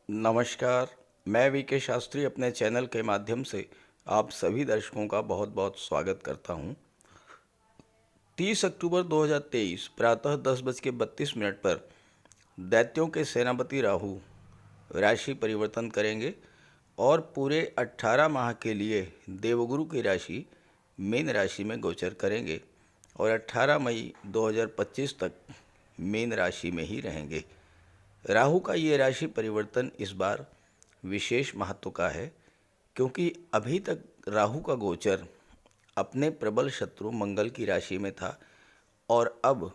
नमस्कार। मैं वीके शास्त्री अपने चैनल के माध्यम से आप सभी दर्शकों का बहुत बहुत स्वागत करता हूं। 30 अक्टूबर 2023 प्रातः 10:32 पर दैत्यों के सेनापति राहु राशि परिवर्तन करेंगे और पूरे 18 माह के लिए देवगुरु की राशि मीन राशि में गोचर करेंगे और 18 मई 2025 तक मीन राशि में ही रहेंगे। राहु का ये राशि परिवर्तन इस बार विशेष महत्व का है, क्योंकि अभी तक राहु का गोचर अपने प्रबल शत्रु मंगल की राशि में था और अब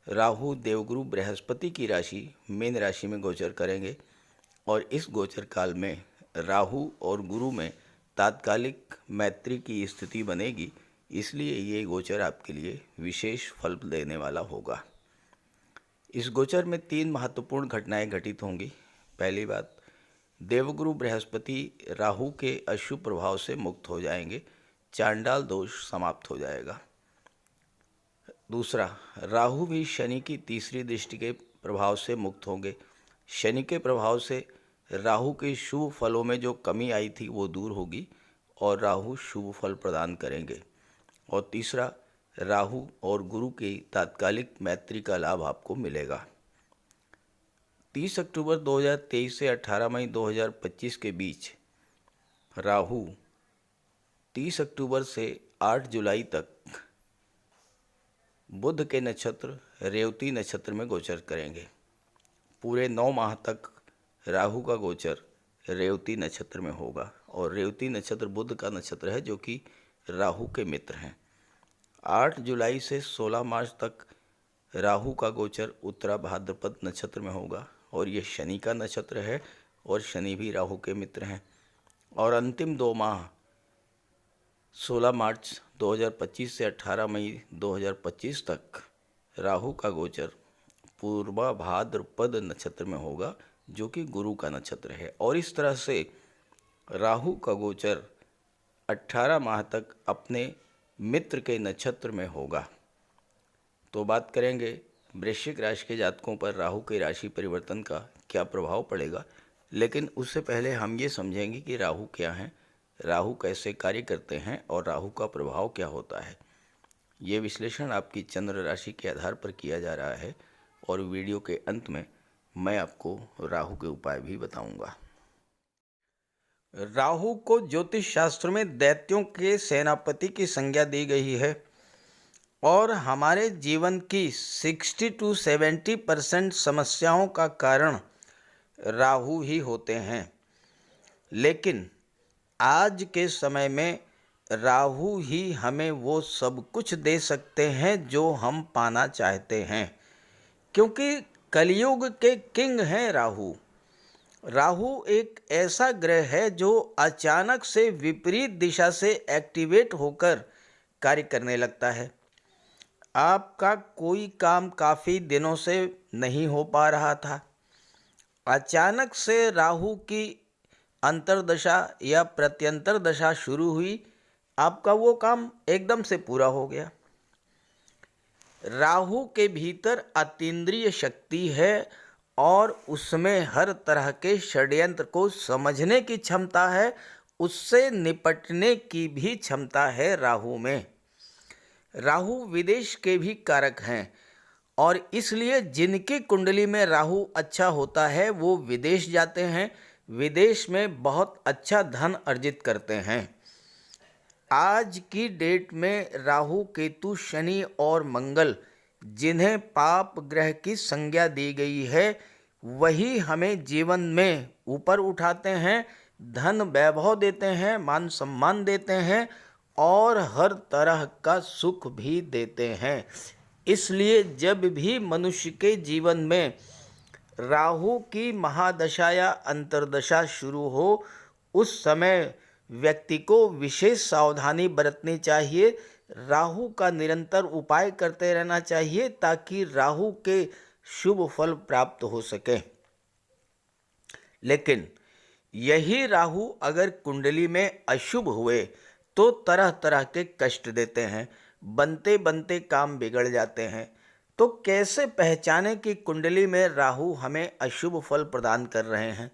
राहु देवगुरु बृहस्पति की राशि मीन राशि में गोचर करेंगे और इस गोचर काल में राहु और गुरु में तात्कालिक मैत्री की स्थिति बनेगी। इसलिए ये गोचर आपके लिए विशेष फल देने वाला होगा। इस गोचर में 3 महत्वपूर्ण घटनाएं घटित होंगी। पहली बात, देवगुरु बृहस्पति राहु के अशुभ प्रभाव से मुक्त हो जाएंगे, चांडाल दोष समाप्त हो जाएगा। दूसरा, राहु भी शनि की तीसरी दृष्टि के प्रभाव से मुक्त होंगे। शनि के प्रभाव से राहु के शुभ फलों में जो कमी आई थी वो दूर होगी और राहु शुभ फल प्रदान करेंगे। और तीसरा, राहु और गुरु की तात्कालिक मैत्री का लाभ आपको मिलेगा। 30 अक्टूबर 2023 से 18 मई 2025 के बीच राहु 30 अक्टूबर से 8 जुलाई तक बुध के नक्षत्र रेवती नक्षत्र में गोचर करेंगे। पूरे 9 माह तक राहु का गोचर रेवती नक्षत्र में होगा और रेवती नक्षत्र बुध का नक्षत्र है, जो कि राहु के मित्र हैं। 8 जुलाई से 16 मार्च तक राहु का गोचर उत्तरा भाद्रपद नक्षत्र में होगा और ये शनि का नक्षत्र है और शनि भी राहु के मित्र हैं। और अंतिम 2 माह 16 मार्च 2025 से 18 मई 2025 तक राहु का गोचर पूर्वा भाद्रपद नक्षत्र में होगा, जो कि गुरु का नक्षत्र है। और इस तरह से राहु का गोचर 18 माह तक अपने मित्र के नक्षत्र में होगा। तो बात करेंगे वृश्चिक राशि के जातकों पर राहु के राशि परिवर्तन का क्या प्रभाव पड़ेगा। लेकिन उससे पहले हम ये समझेंगे कि राहु क्या है, राहु कैसे कार्य करते हैं और राहु का प्रभाव क्या होता है। ये विश्लेषण आपकी चंद्र राशि के आधार पर किया जा रहा है और वीडियो के अंत में मैं आपको राहु के उपाय भी बताऊंगा। राहु को ज्योतिष शास्त्र में दैत्यों के सेनापति की संज्ञा दी गई है और हमारे जीवन की 60 to 70% समस्याओं का कारण राहु ही होते हैं। लेकिन आज के समय में राहु ही हमें वो सब कुछ दे सकते हैं जो हम पाना चाहते हैं, क्योंकि कलयुग के किंग हैं राहु। राहु एक ऐसा ग्रह है जो अचानक से विपरीत दिशा से एक्टिवेट होकर कार्य करने लगता है। आपका कोई काम काफ़ी दिनों से नहीं हो पा रहा था, अचानक से राहु की अंतर्दशा या प्रत्यंतर दशा शुरू हुई, आपका वो काम एकदम से पूरा हो गया। राहु के भीतर अतीन्द्रिय शक्ति है और उसमें हर तरह के षड्यंत्र को समझने की क्षमता है, उससे निपटने की भी क्षमता है राहु में। राहु विदेश के भी कारक हैं और इसलिए जिनकी कुंडली में राहु अच्छा होता है वो विदेश जाते हैं, विदेश में बहुत अच्छा धन अर्जित करते हैं। आज की डेट में राहु केतु शनि और मंगल, जिन्हें पाप ग्रह की संज्ञा दी गई है, वही हमें जीवन में ऊपर उठाते हैं, धन वैभव देते हैं, मान सम्मान देते हैं और हर तरह का सुख भी देते हैं। इसलिए जब भी मनुष्य के जीवन में राहु की महादशा या अंतर्दशा शुरू हो, उस समय व्यक्ति को विशेष सावधानी बरतनी चाहिए। राहु का निरंतर उपाय करते रहना चाहिए ताकि राहु के शुभ फल प्राप्त हो सके। लेकिन यही राहु अगर कुंडली में अशुभ हुए तो तरह तरह के कष्ट देते हैं, बनते बनते काम बिगड़ जाते हैं, तो कैसे पहचाने कि कुंडली में राहु हमें अशुभ फल प्रदान कर रहे हैं?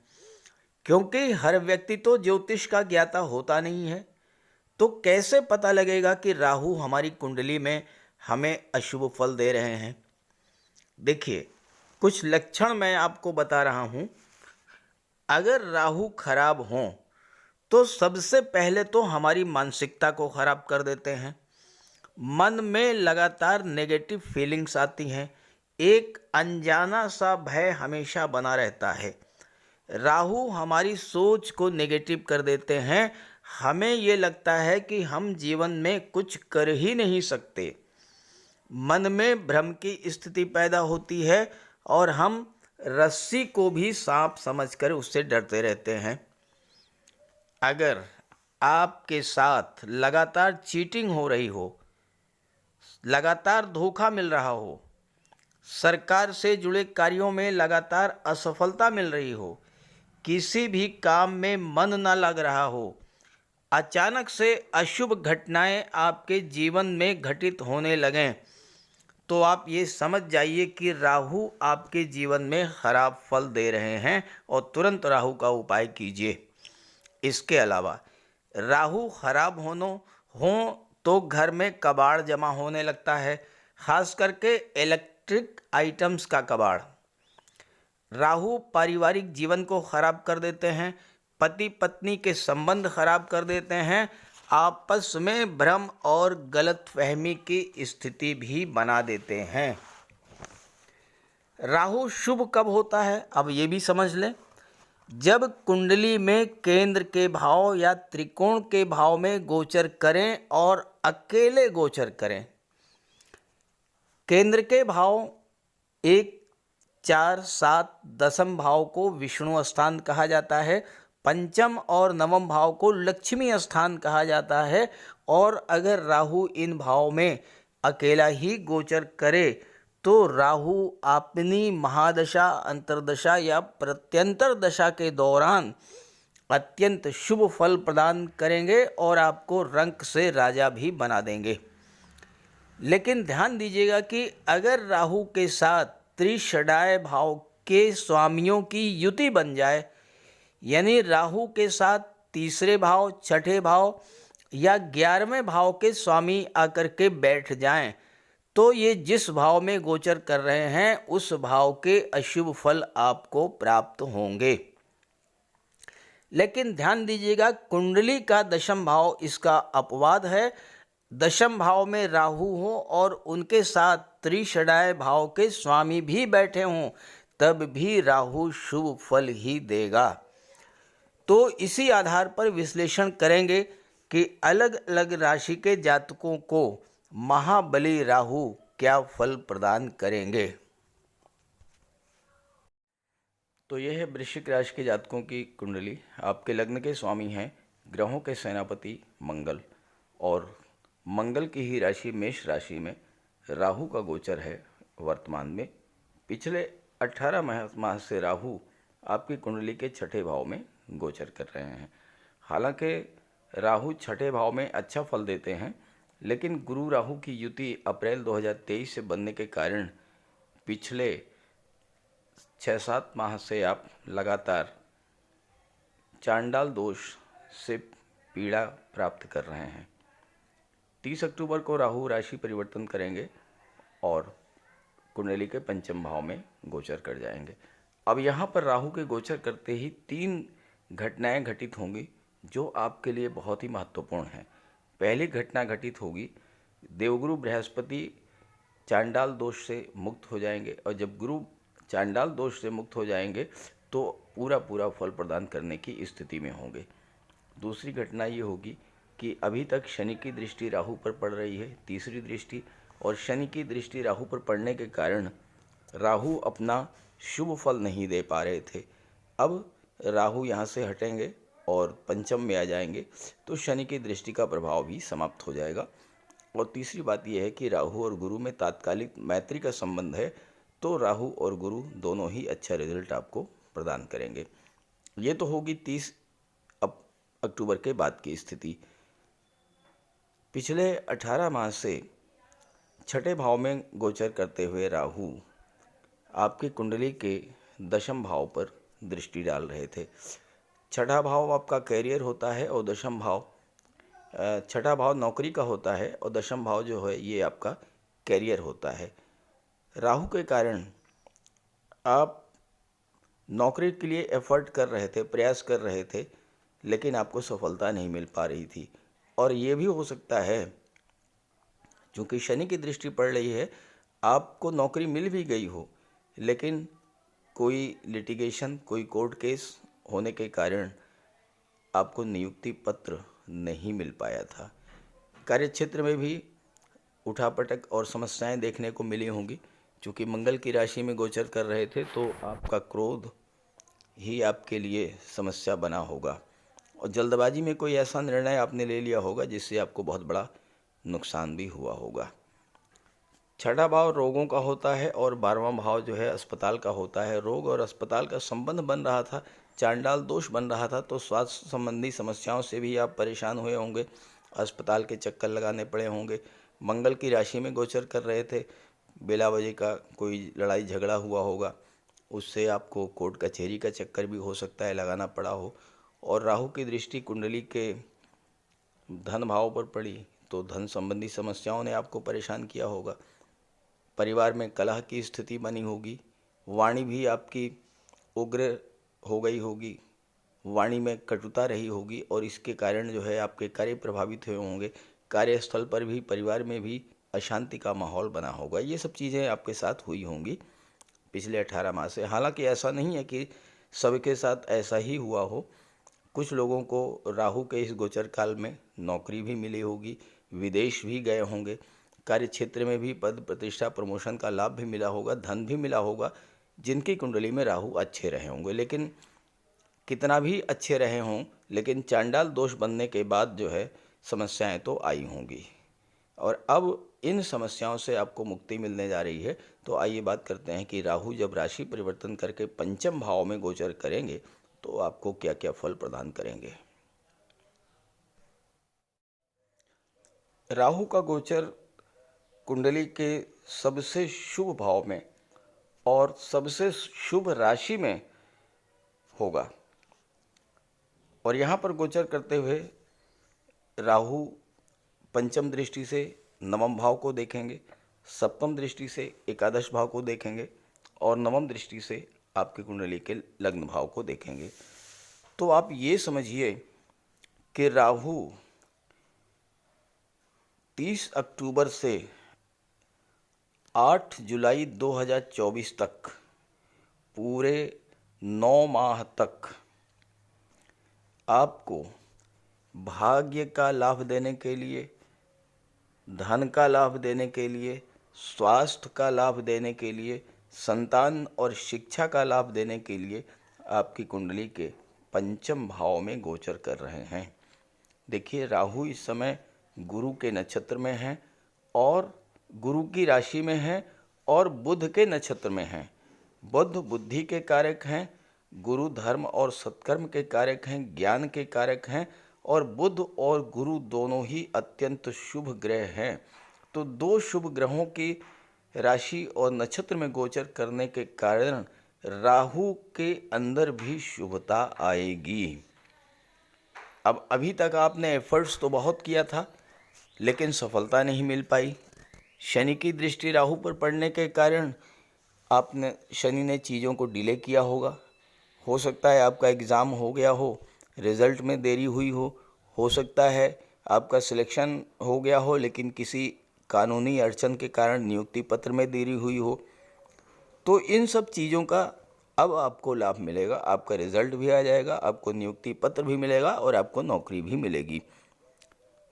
क्योंकि हर व्यक्ति तो ज्योतिष का ज्ञाता होता नहीं है, तो कैसे पता लगेगा कि राहु हमारी कुंडली में हमें अशुभ फल दे रहे हैं? देखिए, कुछ लक्षण मैं आपको बता रहा हूं। अगर राहु खराब हो तो सबसे पहले तो हमारी मानसिकता को खराब कर देते हैं। मन में लगातार नेगेटिव फीलिंग्स आती हैं। एक अनजाना सा भय हमेशा बना रहता है। राहु हमारी सोच को नेगेटिव कर देते हैं। हमें ये लगता है कि हम जीवन में कुछ कर ही नहीं सकते। मन में भ्रम की स्थिति पैदा होती है और हम रस्सी को भी सांप समझकर उससे डरते रहते हैं। अगर आपके साथ लगातार चीटिंग हो रही हो, लगातार धोखा मिल रहा हो, सरकार से जुड़े कार्यों में लगातार असफलता मिल रही हो, किसी भी काम में मन न लग रहा हो, अचानक से अशुभ घटनाएं आपके जीवन में घटित होने लगें, तो आप ये समझ जाइए कि राहु आपके जीवन में खराब फल दे रहे हैं और तुरंत राहु का उपाय कीजिए। इसके अलावा राहु खराब हो तो घर में कबाड़ जमा होने लगता है, खास करके इलेक्ट्रिक आइटम्स का कबाड़। राहु पारिवारिक जीवन को खराब कर देते हैं, पति पत्नी के संबंध खराब कर देते हैं, आपस में भ्रम और गलतफहमी की स्थिति भी बना देते हैं। राहु शुभ कब होता है, अब ये भी समझ लें। जब कुंडली में केंद्र के भाव या त्रिकोण के भाव में गोचर करें और अकेले गोचर करें। केंद्र के भाव 1, 4, 7, दशम भाव को विष्णु स्थान कहा जाता है, पंचम और नवम भाव को लक्ष्मी स्थान कहा जाता है। और अगर राहु इन भाव में अकेला ही गोचर करे तो राहु अपनी महादशा, अंतर्दशा या प्रत्यंतर दशा के दौरान अत्यंत शुभ फल प्रदान करेंगे और आपको रंक से राजा भी बना देंगे। लेकिन ध्यान दीजिएगा कि अगर राहु के साथ त्रिषडाय भाव के स्वामियों की युति बन जाए, यानी राहु के साथ तीसरे भाव, छठे भाव या 11वें भाव के स्वामी आकर के बैठ जाएं, तो ये जिस भाव में गोचर कर रहे हैं उस भाव के अशुभ फल आपको प्राप्त होंगे। लेकिन ध्यान दीजिएगा, कुंडली का दशम भाव इसका अपवाद है। दशम भाव में राहु हो और उनके साथ त्रिषडाय भाव के स्वामी भी बैठे हों, तब भी राहु शुभ फल ही देगा। तो इसी आधार पर विश्लेषण करेंगे कि अलग अलग राशि के जातकों को महाबली राहु क्या फल प्रदान करेंगे। तो यह है वृश्चिक राशि के जातकों की कुंडली। आपके लग्न के स्वामी हैं ग्रहों के सेनापति मंगल, और मंगल की ही राशि मेष राशि में राहु का गोचर है वर्तमान में। पिछले 18 माह से राहु आपकी कुंडली के छठे भाव में गोचर कर रहे हैं। हालांकि राहु छठे भाव में अच्छा फल देते हैं, लेकिन गुरु राहु की युति अप्रैल 2023 से बनने के कारण पिछले 6-7 माह से आप लगातार चांडाल दोष से पीड़ा प्राप्त कर रहे हैं। 30 अक्टूबर को राहु राशि परिवर्तन करेंगे और कुंडली के पंचम भाव में गोचर कर जाएंगे। अब यहाँ पर राहु के गोचर करते ही 3 घटनाएं घटित होंगी जो आपके लिए बहुत ही महत्वपूर्ण हैं। पहली घटना घटित होगी, देवगुरु बृहस्पति चांडाल दोष से मुक्त हो जाएंगे, और जब गुरु चांडाल दोष से मुक्त हो जाएंगे तो पूरा फल प्रदान करने की स्थिति में होंगे। दूसरी घटना ये होगी कि अभी तक शनि की दृष्टि राहु पर पड़ रही है, तीसरी दृष्टि, और शनि की दृष्टि राहु पर पड़ने के कारण राहु अपना शुभ फल नहीं दे पा रहे थे। अब राहु यहाँ से हटेंगे और पंचम में आ जाएंगे तो शनि की दृष्टि का प्रभाव भी समाप्त हो जाएगा। और तीसरी बात यह है कि राहु और गुरु में तात्कालिक मैत्री का संबंध है, तो राहु और गुरु दोनों ही अच्छा रिजल्ट आपको प्रदान करेंगे। ये तो होगी 30 अक्टूबर के बाद की स्थिति। पिछले 18 माह से छठे भाव में गोचर करते हुए राहु आपकी कुंडली के दशम भाव पर दृष्टि डाल रहे थे। छठा भाव आपका कैरियर होता है और दशम भाव छठा भाव नौकरी का होता है और दशम भाव जो है ये आपका कैरियर होता है। राहु के कारण आप नौकरी के लिए एफर्ट कर रहे थे, प्रयास कर रहे थे, लेकिन आपको सफलता नहीं मिल पा रही थी। और ये भी हो सकता है क्योंकि शनि की दृष्टि पड़ रही है, आपको नौकरी मिल भी गई हो, लेकिन कोई लिटिगेशन, कोई कोर्ट केस होने के कारण आपको नियुक्ति पत्र नहीं मिल पाया था। कार्यक्षेत्र में भी उठापटक और समस्याएं देखने को मिली होंगी। चूँकि मंगल की राशि में गोचर कर रहे थे तो आपका क्रोध ही आपके लिए समस्या बना होगा और जल्दबाजी में कोई ऐसा निर्णय आपने ले लिया होगा जिससे आपको बहुत बड़ा नुकसान भी हुआ होगा। छठा भाव रोगों का होता है और 12वां भाव जो है अस्पताल का होता है। रोग और अस्पताल का संबंध बन रहा था, चांडाल दोष बन रहा था, तो स्वास्थ्य संबंधी समस्याओं से भी आप परेशान हुए होंगे, अस्पताल के चक्कर लगाने पड़े होंगे। मंगल की राशि में गोचर कर रहे थे, बेला वजह का कोई लड़ाई झगड़ा हुआ होगा, उससे आपको कोर्ट कचहरी का चक्कर भी हो सकता है लगाना पड़ा हो। और राहु की दृष्टि कुंडली के धन भाव पर पड़ी तो धन संबंधी समस्याओं ने आपको परेशान किया होगा। परिवार में कलह की स्थिति बनी होगी, वाणी भी आपकी उग्र हो गई होगी, वाणी में कटुता रही होगी और इसके कारण जो है आपके कार्य प्रभावित हुए होंगे। कार्यस्थल पर भी, परिवार में भी अशांति का माहौल बना होगा। ये सब चीज़ें आपके साथ हुई होंगी पिछले 18 माह से। हालांकि ऐसा नहीं है कि सबके साथ ऐसा ही हुआ हो। कुछ लोगों को राहु के इस गोचर काल में नौकरी भी मिली होगी, विदेश भी गए होंगे, कार्य क्षेत्र में भी पद प्रतिष्ठा प्रमोशन का लाभ भी मिला होगा, धन भी मिला होगा, जिनकी कुंडली में राहु अच्छे रहे होंगे। लेकिन कितना भी अच्छे रहे हों, लेकिन चांडाल दोष बनने के बाद जो है समस्याएं तो आई होंगी और अब इन समस्याओं से आपको मुक्ति मिलने जा रही है। तो आइए बात करते हैं कि राहु जब राशि परिवर्तन करके पंचम भाव में गोचर करेंगे तो आपको क्या क्या फल प्रदान करेंगे। राहु का गोचर कुंडली के सबसे शुभ भाव में और सबसे शुभ राशि में होगा और यहाँ पर गोचर करते हुए राहु पंचम दृष्टि से नवम भाव को देखेंगे, सप्तम दृष्टि से एकादश भाव को देखेंगे और नवम दृष्टि से आपकी कुंडली के लग्न भाव को देखेंगे। तो आप ये समझिए कि राहु 30 अक्टूबर से 8 जुलाई 2024 तक पूरे 9 माह तक आपको भाग्य का लाभ देने के लिए, धन का लाभ देने के लिए, स्वास्थ्य का लाभ देने के लिए, संतान और शिक्षा का लाभ देने के लिए आपकी कुंडली के पंचम भाव में गोचर कर रहे हैं। देखिए, राहु इस समय गुरु के नक्षत्र में हैं और गुरु की राशि में हैं और बुध के नक्षत्र में हैं। बुध बुद्धि के कारक हैं, गुरु धर्म और सत्कर्म के कारक हैं, ज्ञान के कारक हैं और बुध और गुरु दोनों ही अत्यंत शुभ ग्रह हैं। तो दो शुभ ग्रहों की राशि और नक्षत्र में गोचर करने के कारण राहु के अंदर भी शुभता आएगी। अब अभी तक आपने एफर्ट्स तो बहुत किया था लेकिन सफलता नहीं मिल पाई। शनि की दृष्टि राहु पर पड़ने के कारण शनि ने चीज़ों को डिले किया होगा। हो सकता है आपका एग्ज़ाम हो गया हो, रिज़ल्ट में देरी हुई हो सकता है आपका सिलेक्शन हो गया हो लेकिन किसी कानूनी अड़चन के कारण नियुक्ति पत्र में देरी हुई हो। तो इन सब चीज़ों का अब आपको लाभ मिलेगा, आपका रिज़ल्ट भी आ जाएगा, आपको नियुक्ति पत्र भी मिलेगा और आपको नौकरी भी मिलेगी।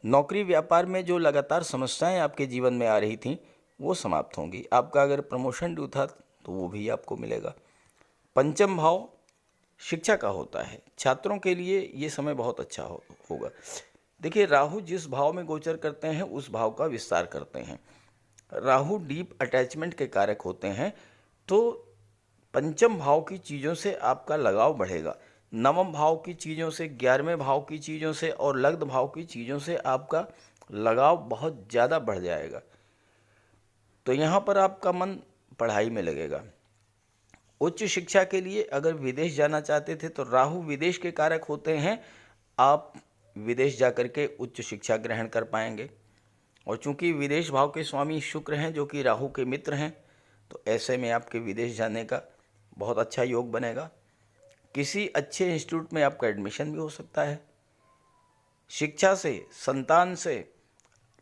नौकरी व्यापार में जो लगातार समस्याएं आपके जीवन में आ रही थीं वो समाप्त होंगी। आपका अगर प्रमोशन ड्यू था तो वो भी आपको मिलेगा। पंचम भाव शिक्षा का होता है, छात्रों के लिए ये समय बहुत अच्छा होगा। देखिए, राहु जिस भाव में गोचर करते हैं उस भाव का विस्तार करते हैं। राहु डीप अटैचमेंट के कारक होते हैं, तो पंचम भाव की चीज़ों से आपका लगाव बढ़ेगा। नवम भाव की चीज़ों से, 11वें भाव की चीज़ों से और लग्न भाव की चीज़ों से आपका लगाव बहुत ज़्यादा बढ़ जाएगा। तो यहाँ पर आपका मन पढ़ाई में लगेगा। उच्च शिक्षा के लिए अगर विदेश जाना चाहते थे तो राहु विदेश के कारक होते हैं, आप विदेश जाकर के उच्च शिक्षा ग्रहण कर पाएंगे। और चूंकि विदेश भाव के स्वामी शुक्र हैं जो कि राहु के मित्र हैं, तो ऐसे में आपके विदेश जाने का बहुत अच्छा योग बनेगा। किसी अच्छे इंस्टीट्यूट में आपका एडमिशन भी हो सकता है। शिक्षा से, संतान से,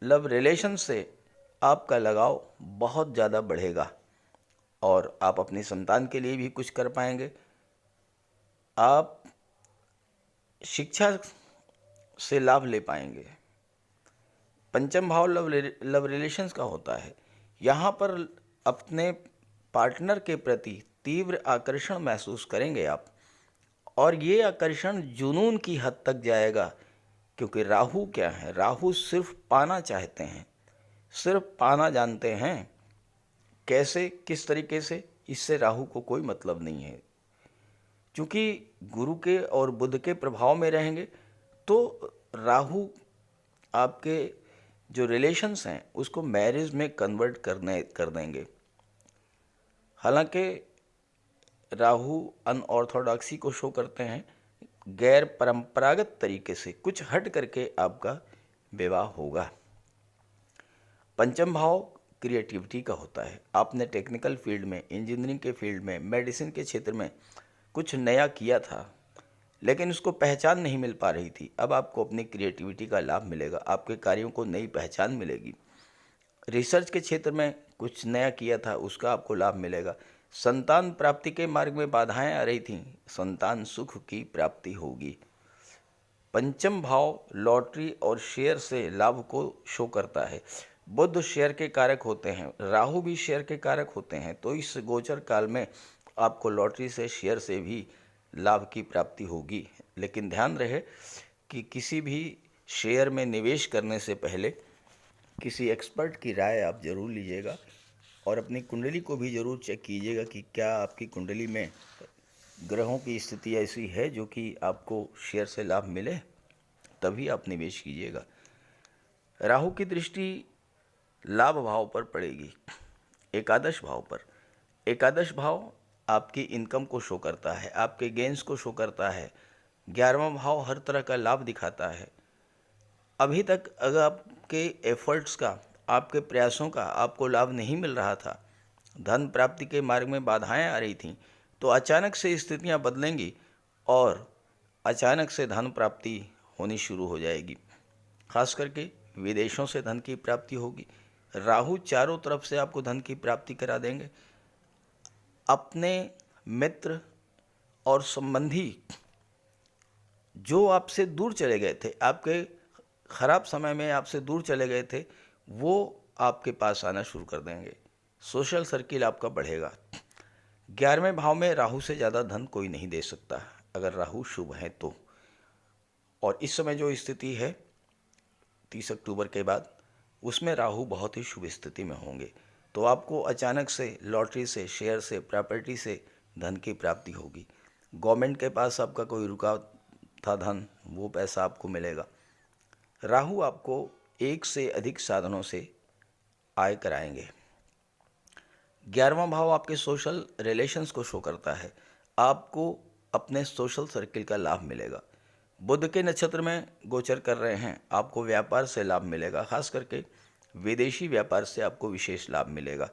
लव रिलेशन से आपका लगाव बहुत ज़्यादा बढ़ेगा और आप अपनी संतान के लिए भी कुछ कर पाएंगे। आप शिक्षा से लाभ ले पाएंगे। पंचम भाव लव रिलेशंस का होता है। यहाँ पर अपने पार्टनर के प्रति तीव्र आकर्षण महसूस करेंगे आप, और ये आकर्षण जुनून की हद तक जाएगा, क्योंकि राहु क्या है, राहु सिर्फ पाना चाहते हैं, सिर्फ पाना जानते हैं। कैसे, किस तरीके से, इससे राहु को कोई मतलब नहीं है। क्योंकि गुरु के और बुध के प्रभाव में रहेंगे तो राहु आपके जो रिलेशंस हैं उसको मैरिज में कन्वर्ट कर देंगे। हालांकि राहु अनऑर्थोडॉक्सी को शो करते हैं, गैर परंपरागत तरीके से कुछ हट करके आपका विवाह होगा। पंचम भाव क्रिएटिविटी का होता है। आपने टेक्निकल फील्ड में, इंजीनियरिंग के फील्ड में, मेडिसिन के क्षेत्र में कुछ नया किया था, लेकिन उसको पहचान नहीं मिल पा रही थी। अब आपको अपनी क्रिएटिविटी का लाभ मिलेगा, आपके कार्यों को नई पहचान मिलेगी। रिसर्च के क्षेत्र में कुछ नया किया था, उसका आपको लाभ मिलेगा। संतान प्राप्ति के मार्ग में बाधाएं आ रही थीं, संतान सुख की प्राप्ति होगी। पंचम भाव लॉटरी और शेयर से लाभ को शो करता है। बुध शेयर के कारक होते हैं, राहु भी शेयर के कारक होते हैं, तो इस गोचर काल में आपको लॉटरी से, शेयर से भी लाभ की प्राप्ति होगी। लेकिन ध्यान रहे कि किसी भी शेयर में निवेश करने से पहले किसी एक्सपर्ट की राय आप ज़रूर लीजिएगा और अपनी कुंडली को भी ज़रूर चेक कीजिएगा कि क्या आपकी कुंडली में ग्रहों की स्थिति ऐसी है जो कि आपको शेयर से लाभ मिले, तभी आप निवेश कीजिएगा। राहु की दृष्टि लाभ भाव पर पड़ेगी, एकादश भाव पर। एकादश भाव आपकी इनकम को शो करता है, आपके गेन्स को शो करता है। 11वां भाव हर तरह का लाभ दिखाता है। अभी तक अगर आपके एफर्ट्स का, आपके प्रयासों का आपको लाभ नहीं मिल रहा था, धन प्राप्ति के मार्ग में बाधाएं आ रही थीं, तो अचानक से स्थितियां बदलेंगी और अचानक से धन प्राप्ति होनी शुरू हो जाएगी। खास करके विदेशों से धन की प्राप्ति होगी। राहु चारों तरफ से आपको धन की प्राप्ति करा देंगे। अपने मित्र और संबंधी जो आपसे दूर चले गए थे, आपके खराब समय में आपसे दूर चले गए थे, वो आपके पास आना शुरू कर देंगे। सोशल सर्किल आपका बढ़ेगा। 11वें भाव में राहु से ज़्यादा धन कोई नहीं दे सकता अगर राहु शुभ है तो। और इस समय जो स्थिति है 30 अक्टूबर के बाद, उसमें राहु बहुत ही शुभ स्थिति में होंगे, तो आपको अचानक से लॉटरी से, शेयर से, प्रॉपर्टी से धन की प्राप्ति होगी। गवर्नमेंट के पास आपका कोई रुका था धन, वो पैसा आपको मिलेगा। राहु आपको एक से अधिक साधनों से आय कराएंगे। 11वां भाव आपके सोशल रिलेशंस को शो करता है। आपको अपने सोशल सर्किल का लाभ मिलेगा। बुध के नक्षत्र में गोचर कर रहे हैं, आपको व्यापार से लाभ मिलेगा। खास करके विदेशी व्यापार से आपको विशेष लाभ मिलेगा।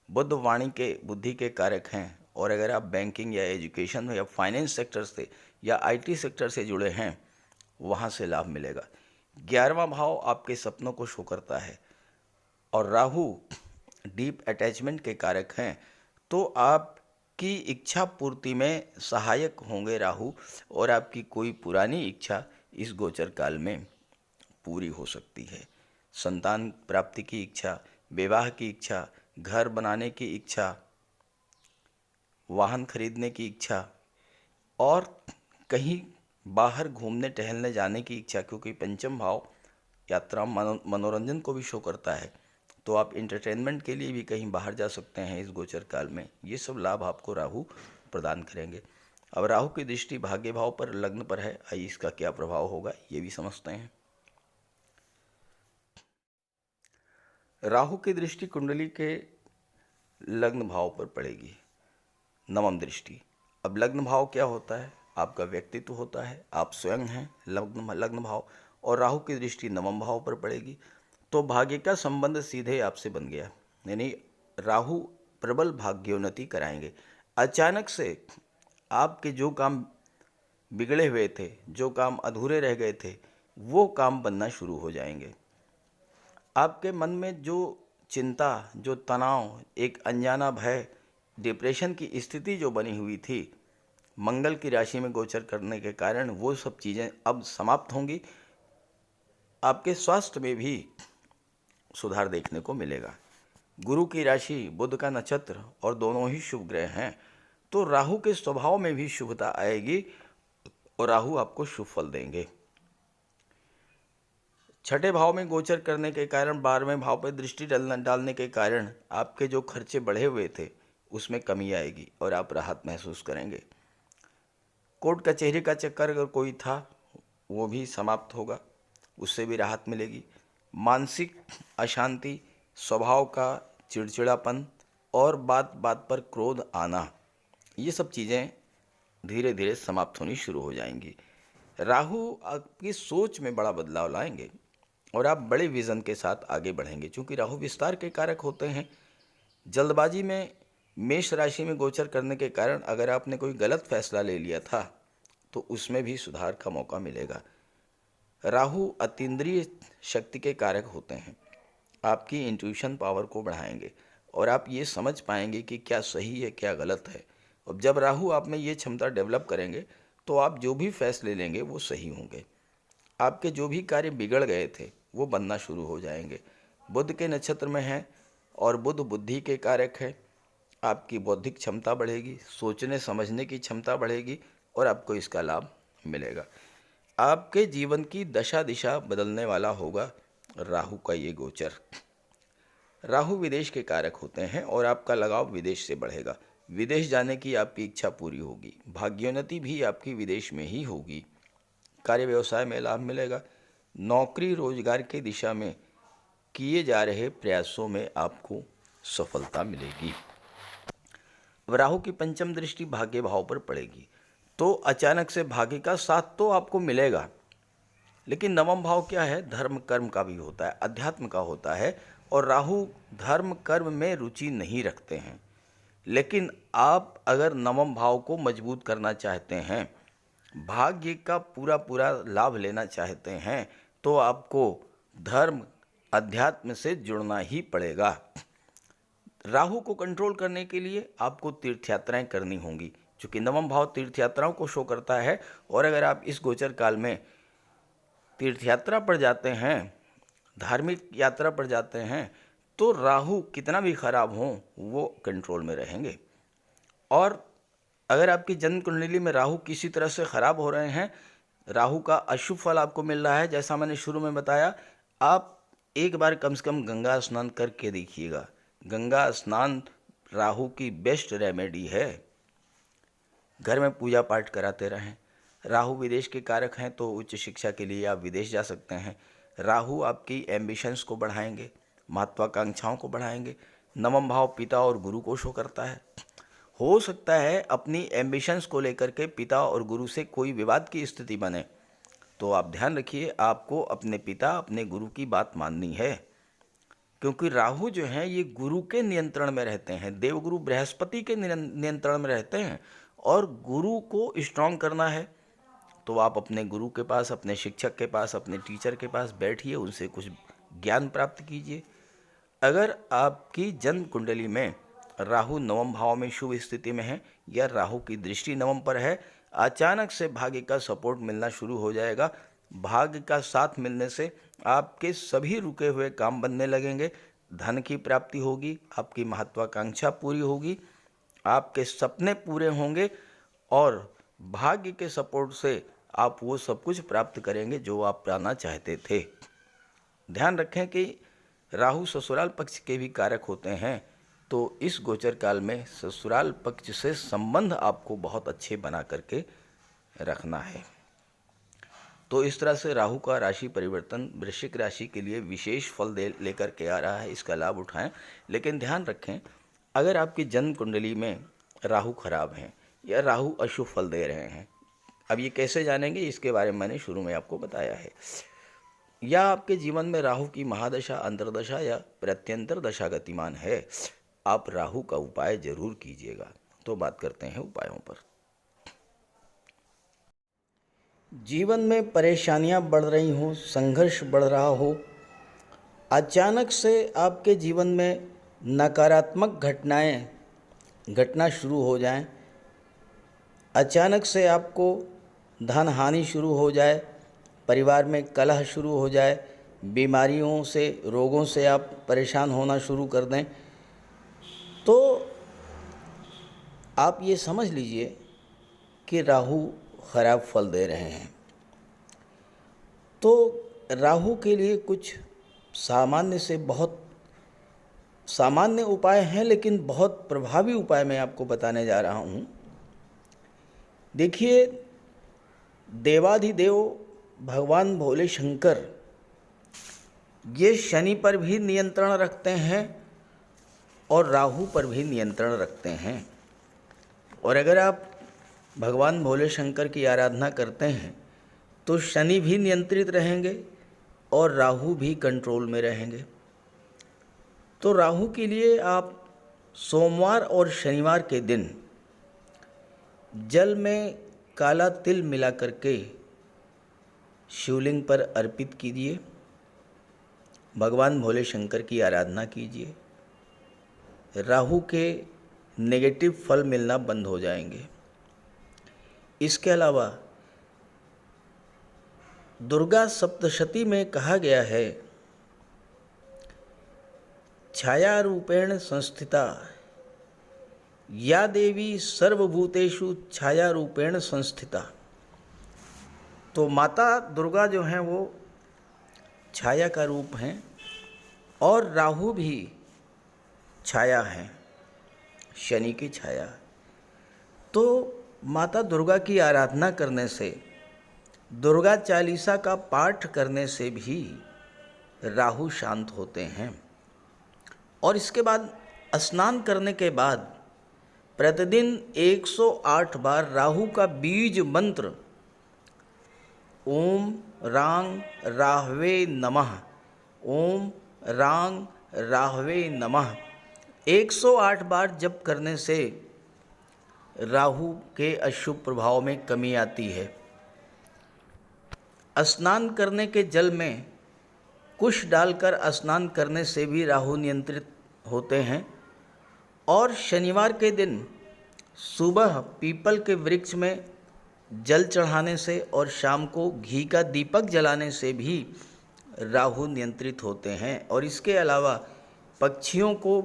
बुध वाणी के, बुद्धि के कारक हैं, और अगर आप बैंकिंग या एजुकेशन या फाइनेंस सेक्टर से या आईटी सेक्टर से जुड़े हैं, वहाँ से लाभ मिलेगा। 11वां भाव आपके सपनों को शो करता है और राहु डीप अटैचमेंट के कारक हैं, तो आपकी इच्छा पूर्ति में सहायक होंगे राहु, और आपकी कोई पुरानी इच्छा इस गोचर काल में पूरी हो सकती है। संतान प्राप्ति की इच्छा, विवाह की इच्छा, घर बनाने की इच्छा, वाहन खरीदने की इच्छा, और कहीं बाहर घूमने टहलने जाने की इच्छा, क्योंकि पंचम भाव यात्रा मनोरंजन को भी शो करता है, तो आप इंटरटेनमेंट के लिए भी कहीं बाहर जा सकते हैं इस गोचर काल में। ये सब लाभ आपको राहु प्रदान करेंगे। अब राहु की दृष्टि भाग्य भाव पर, लग्न पर है, आइए इसका क्या प्रभाव होगा ये भी समझते हैं। राहु की दृष्टि कुंडली के लग्न भाव पर पड़ेगी, नवम दृष्टि। अब लग्न भाव क्या होता है? आपका व्यक्तित्व होता है, आप स्वयं हैं लग्न भाव, और राहु की दृष्टि नवम भाव पर पड़ेगी तो भाग्य का संबंध सीधे आपसे बन गया, यानी राहु प्रबल भाग्योन्नति कराएंगे। अचानक से आपके जो काम बिगड़े हुए थे, जो काम अधूरे रह गए थे, वो काम बनना शुरू हो जाएंगे। आपके मन में जो चिंता, जो तनाव, एक अनजाना भय, डिप्रेशन की स्थिति जो बनी हुई थी, मंगल की राशि में गोचर करने के कारण वो सब चीज़ें अब समाप्त होंगी। आपके स्वास्थ्य में भी सुधार देखने को मिलेगा। गुरु की राशि, बुध का नक्षत्र और दोनों ही शुभ ग्रह हैं, तो राहु के स्वभाव में भी शुभता आएगी और राहु आपको शुभ फल देंगे। छठे भाव में गोचर करने के कारण, 12वें भाव पर दृष्टि डालने के कारण आपके जो खर्चे बढ़े हुए थे उसमें कमी आएगी और आप राहत महसूस करेंगे। कोर्ट कचहरी का चक्कर अगर कोई था वो भी समाप्त होगा, उससे भी राहत मिलेगी। मानसिक अशांति, स्वभाव का चिड़चिड़ापन और बात बात पर क्रोध आना, ये सब चीज़ें धीरे धीरे समाप्त होनी शुरू हो जाएंगी। राहु आपकी सोच में बड़ा बदलाव लाएंगे और आप बड़े विज़न के साथ आगे बढ़ेंगे, क्योंकि राहु विस्तार के कारक होते हैं। जल्दबाजी में मेष राशि में गोचर करने के कारण अगर आपने कोई गलत फैसला ले लिया था तो उसमें भी सुधार का मौका मिलेगा। राहु अतीन्द्रिय शक्ति के कारक होते हैं, आपकी इंट्यूशन पावर को बढ़ाएंगे और आप ये समझ पाएंगे कि क्या सही है क्या गलत है। और जब राहु आप में ये क्षमता डेवलप करेंगे तो आप जो भी फैसले लेंगे वो सही होंगे। आपके जो भी कार्य बिगड़ गए थे वो बनना शुरू हो जाएंगे। बुध के नक्षत्र में है और बुध बुद्धि के कारक है। आपकी बौद्धिक क्षमता बढ़ेगी, सोचने समझने की क्षमता बढ़ेगी और आपको इसका लाभ मिलेगा। आपके जीवन की दशा दिशा बदलने वाला होगा राहु का ये गोचर। राहु विदेश के कारक होते हैं और आपका लगाव विदेश से बढ़ेगा। विदेश जाने की आपकी इच्छा पूरी होगी। भाग्योन्नति भी आपकी विदेश में ही होगी। कार्य व्यवसाय में लाभ मिलेगा। नौकरी रोजगार की दिशा में किए जा रहे प्रयासों में आपको सफलता मिलेगी। राहु की पंचम दृष्टि भाग्य भाव पर पड़ेगी तो अचानक से भाग्य का साथ तो आपको मिलेगा, लेकिन नवम भाव क्या है? धर्म कर्म का भी होता है, अध्यात्म का होता है, और राहु धर्म कर्म में रुचि नहीं रखते हैं। लेकिन आप अगर नवम भाव को मजबूत करना चाहते हैं, भाग्य का पूरा पूरा लाभ लेना चाहते हैं, तो आपको धर्म अध्यात्म से जुड़ना ही पड़ेगा। राहु को कंट्रोल करने के लिए आपको तीर्थ यात्राएं करनी होंगी, क्योंकि नवम भाव तीर्थ यात्राओं को शो करता है। और अगर आप इस गोचर काल में तीर्थ यात्रा पर जाते हैं, धार्मिक यात्रा पर जाते हैं, तो राहु कितना भी खराब हो वो कंट्रोल में रहेंगे। और अगर आपकी जन्म कुंडली में राहु किसी तरह से खराब हो रहे हैं, राहु का अशुभ फल आपको मिल रहा है, जैसा मैंने शुरू में बताया, आप एक बार कम से कम गंगा स्नान करके देखिएगा। गंगा स्नान राहु की बेस्ट रेमेडी है। घर में पूजा पाठ कराते रहें। राहु विदेश के कारक हैं तो उच्च शिक्षा के लिए आप विदेश जा सकते हैं। राहु आपकी एम्बिशंस को बढ़ाएंगे, महत्वाकांक्षाओं को बढ़ाएंगे। नवम भाव पिता और गुरु को शो करता है। हो सकता है अपनी एम्बिशंस को लेकर के पिता और गुरु से कोई विवाद की स्थिति बने, तो आप ध्यान रखिए, आपको अपने पिता अपने गुरु की बात माननी है, क्योंकि राहु जो हैं ये गुरु के नियंत्रण में रहते हैं, देवगुरु बृहस्पति के नियंत्रण में रहते हैं। और गुरु को स्ट्रांग करना है तो आप अपने गुरु के पास, अपने शिक्षक के पास, अपने टीचर के पास बैठिए, उनसे कुछ ज्ञान प्राप्त कीजिए। अगर आपकी जन्म कुंडली में राहु नवम भाव में शुभ स्थिति में है या राहु की दृष्टि नवम पर है, अचानक से भाग्य का सपोर्ट मिलना शुरू हो जाएगा। भाग्य का साथ मिलने से आपके सभी रुके हुए काम बनने लगेंगे, धन की प्राप्ति होगी, आपकी महत्वाकांक्षा पूरी होगी, आपके सपने पूरे होंगे और भाग्य के सपोर्ट से आप वो सब कुछ प्राप्त करेंगे जो आप पाना चाहते थे। ध्यान रखें कि राहु ससुराल पक्ष के भी कारक होते हैं, तो इस गोचर काल में ससुराल पक्ष से संबंध आपको बहुत अच्छे बना करके रखना है। तो इस तरह से राहु का राशि परिवर्तन वृश्चिक राशि के लिए विशेष फल दे लेकर के आ रहा है, इसका लाभ उठाएं। लेकिन ध्यान रखें, अगर आपकी जन्म कुंडली में राहु खराब हैं या राहु अशुभ फल दे रहे हैं, अब ये कैसे जानेंगे, इसके बारे में मैंने शुरू में आपको बताया है। या आपके जीवन में राहु की महादशा, अंतर्दशा या प्रत्यंतर दशा गतिमान है, आप राहु का उपाय जरूर कीजिएगा। तो बात करते हैं उपायों पर। जीवन में परेशानियां बढ़ रही हों, संघर्ष बढ़ रहा हो, अचानक से आपके जीवन में नकारात्मक घटनाएं घटना शुरू हो जाएं, अचानक से आपको धन हानि शुरू हो जाए, परिवार में कलह शुरू हो जाए, बीमारियों से, रोगों से आप परेशान होना शुरू कर दें, तो आप ये समझ लीजिए कि राहु खराब फल दे रहे हैं। तो राहु के लिए कुछ सामान्य से बहुत सामान्य उपाय हैं, लेकिन बहुत प्रभावी उपाय मैं आपको बताने जा रहा हूँ। देखिए, देवाधिदेव भगवान भोले शंकर ये शनि पर भी नियंत्रण रखते हैं और राहु पर भी नियंत्रण रखते हैं। और अगर आप भगवान भोले शंकर की आराधना करते हैं तो शनि भी नियंत्रित रहेंगे और राहु भी कंट्रोल में रहेंगे। तो राहु के लिए आप सोमवार और शनिवार के दिन जल में काला तिल मिला करके शिवलिंग पर अर्पित कीजिए, भगवान भोले शंकर की आराधना कीजिए। राहु के नेगेटिव फल मिलना बंद हो जाएंगे। इसके अलावा दुर्गा सप्तशती में कहा गया है, छाया रूपेण संस्थिता या देवी सर्वभूतेषु छाया रूपेण संस्थिता। तो माता दुर्गा जो हैं वो छाया का रूप हैं और राहु भी छाया हैं, शनि की छाया। तो माता दुर्गा की आराधना करने से, दुर्गा चालीसा का पाठ करने से भी राहु शांत होते हैं। और इसके बाद स्नान करने के बाद प्रतिदिन 108 बार राहु का बीज मंत्र ओम रांग राहवे नमः, ओम रांग राहवे नमः 108 बार जप करने से राहु के अशुभ प्रभाव में कमी आती है। स्नान करने के जल में कुश डालकर स्नान करने से भी राहु नियंत्रित होते हैं। और शनिवार के दिन सुबह पीपल के वृक्ष में जल चढ़ाने से और शाम को घी का दीपक जलाने से भी राहु नियंत्रित होते हैं। और इसके अलावा पक्षियों को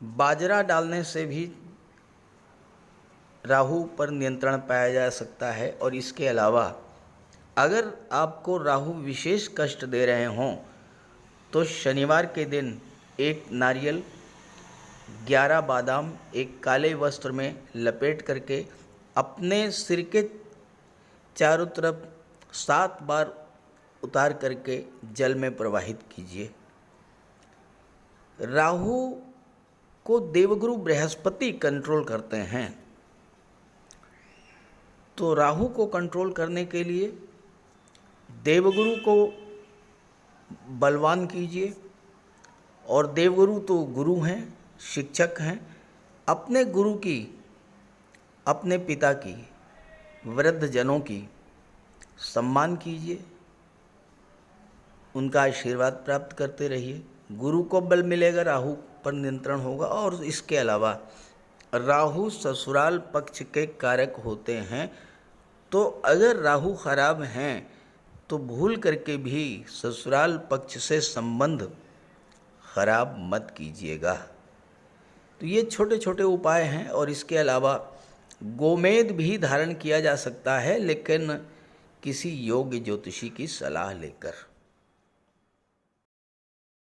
बाजरा डालने से भी राहु पर नियंत्रण पाया जा सकता है। और इसके अलावा अगर आपको राहु विशेष कष्ट दे रहे हों तो शनिवार के दिन एक नारियल, 11 बादाम एक काले वस्त्र में लपेट करके अपने सिर के चारों तरफ 7 बार उतार करके जल में प्रवाहित कीजिए। राहु को देवगुरु बृहस्पति कंट्रोल करते हैं। तो राहु को कंट्रोल करने के लिए देवगुरु को बलवान कीजिए। और देवगुरु तो गुरु हैं, शिक्षक हैं। अपने गुरु की, अपने पिता की, वृद्ध जनों की सम्मान कीजिए, उनका आशीर्वाद प्राप्त करते रहिए। गुरु को बल मिलेगा, राहु पर नियंत्रण होगा। और इसके अलावा राहु ससुराल पक्ष के कारक होते हैं। तो अगर राहु खराब हैं तो भूल करके भी ससुराल पक्ष से संबंध खराब मत कीजिएगा। तो ये छोटे छोटे उपाय हैं। और इसके अलावा गोमेद भी धारण किया जा सकता है, लेकिन किसी योग्य ज्योतिषी की सलाह लेकर।